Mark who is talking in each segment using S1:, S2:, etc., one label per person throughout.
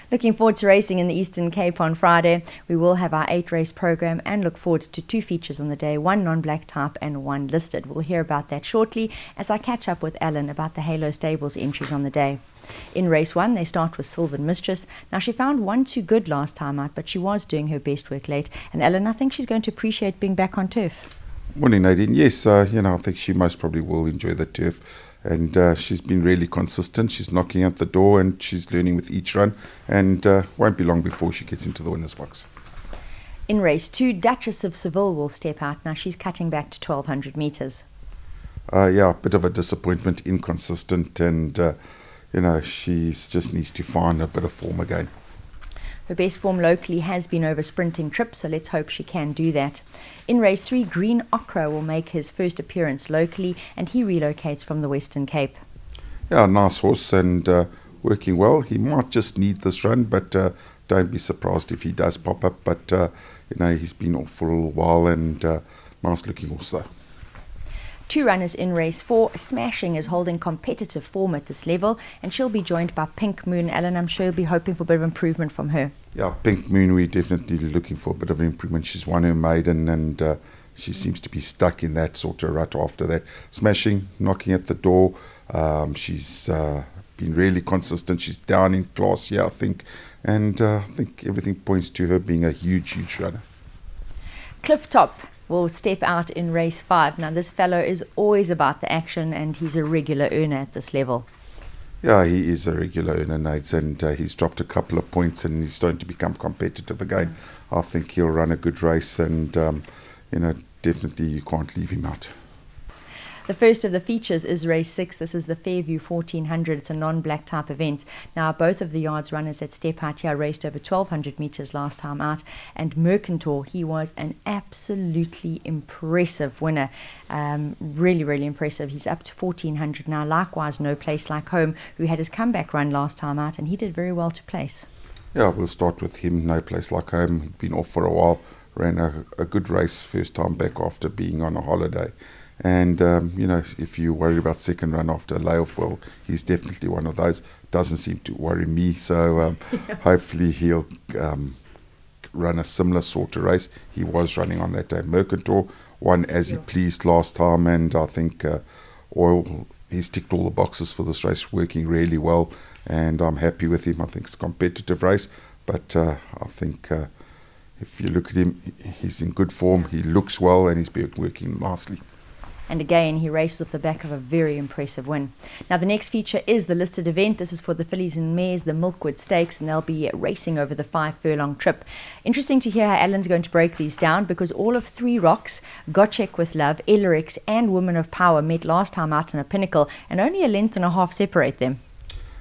S1: Looking forward to racing in the Eastern Cape on Friday. We will have our 8-race program and look forward to 2 features on the day, 1 non-black type and 1 listed. We'll hear about that shortly as I catch up with Alan about the Halo Stables entries on the day. In race 1, they start with Sylvan Mistress. Now, she found 1 too good last time out, but she was doing her best work late. And Alan, I think she's going to appreciate being back on turf.
S2: Morning, Nadine. Yes, I think she most probably will enjoy the turf. And she's been really consistent. She's knocking at the door and she's learning with each run. And won't be long before she gets into the winner's box.
S1: In race 2, Duchess of Seville will step out. Now, she's cutting back to 1,200 metres.
S2: A bit of a disappointment, inconsistent. And, she just needs to find a bit of form again.
S1: Her best form locally has been over sprinting trips, so let's hope she can do that. In race 3, Green Ochre will make his first appearance locally, and he relocates from the Western Cape.
S2: Yeah, nice horse and working well. He might just need this run, but don't be surprised if he does pop up. But, he's been off for a little while and nice looking horse though.
S1: 2 runners in race 4. Smashing is holding competitive form at this level, and she'll be joined by Pink Moon. Alan, I'm sure you'll be hoping for a bit of improvement from her.
S2: Yeah, Pink Moon, we're definitely looking for a bit of improvement. She's won her maiden and she seems to be stuck in that sort of rut after that. Smashing, knocking at the door. She's been really consistent. She's down in class here, I think. And I think everything points to her being a huge, huge runner.
S1: Cliff Top will step out in race 5. Now, this fellow is always about the action and he's a regular earner at this level.
S2: Yeah, he is a regular earner, Nate, and he's dropped a couple of points and he's starting to become competitive again. I think he'll run a good race and, definitely you can't leave him out.
S1: The first of the features is race 6. This is the Fairview 1400. It's a non-black type event. Now, both of the yards runners that step out here raced over 1,200 metres last time out. And Mercantor, he was an absolutely impressive winner. Really, really impressive. He's up to 1,400 now. Likewise, No Place Like Home, who had his comeback run last time out, and he did very well to place. Yeah,
S2: we'll start with him. No Place Like Home. He'd been off for a while. Ran a good race first time back after being on a holiday. And, if you worry about second run after a layoff, well, he's definitely one of those. Doesn't seem to worry me. So hopefully he'll run a similar sort of race. He was running on that day. Mercantor won as he pleased last time. And I think he's ticked all the boxes for this race, working really well. And I'm happy with him. I think it's a competitive race. But I think if you look at him, he's in good form. He looks well and he's been working nicely.
S1: And again, he races off the back of a very impressive win. Now, the next feature is the listed event. This is for the fillies and mares, the Milkwood Stakes, and they'll be racing over the 5-furlong trip. Interesting to hear how Alan's going to break these down, because all of 3 Rocks, Gotchek with Love, Ellerix, and Woman of Power met last time out in a pinnacle, and only a length and a half separate them.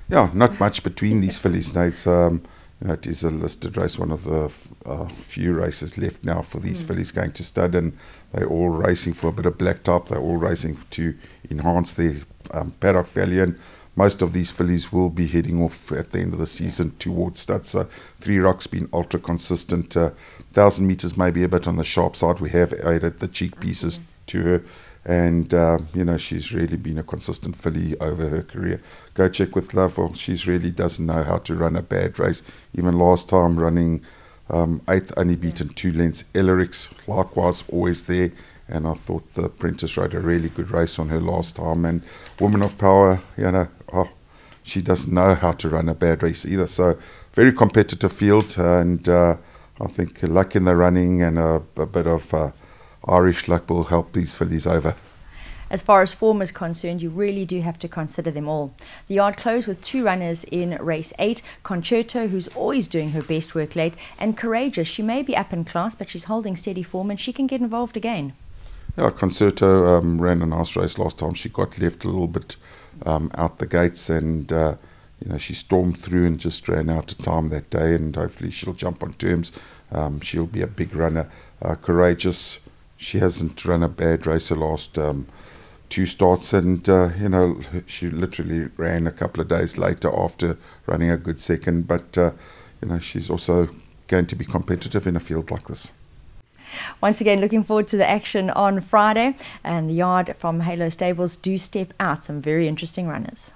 S2: Yeah, not much between these fillies, Nate. It is a listed race, one of the few races left now for these fillies going to stud, and they're all racing for a bit of black top. They're all racing to enhance their paddock value, and most of these fillies will be heading off at the end of the season towards stud. So 3 Rocks been ultra consistent. 1,000 metres maybe a bit on the sharp side. We have added the cheek pieces to her. And, she's really been a consistent filly over her career. Go Check with Love, well, she's really doesn't know how to run a bad race. Even last time running 8th, only beaten 2 lengths. Ellerix, likewise, always there. And I thought the apprentice rode a really good race on her last time. And Woman of Power, she doesn't know how to run a bad race either. So, very competitive field. And I think luck in the running and a bit of Irish luck will help these fillies over.
S1: As far as form is concerned, you really do have to consider them all. The yard closed with 2 runners in race 8. Concerto, who's always doing her best work late, and Courageous. She may be up in class, but she's holding steady form and she can get involved again.
S2: Yeah, Concerto ran a nice race last time. She got left a little bit out the gates and she stormed through and just ran out of time that day, and hopefully she'll jump on terms. She'll be a big runner. Courageous, she hasn't run a bad race her last 2 starts, and she literally ran a couple of days later after running a good second, but she's also going to be competitive in a field like this.
S1: Once again, looking forward to the action on Friday, and the yard from Halo Stables do step out some very interesting runners.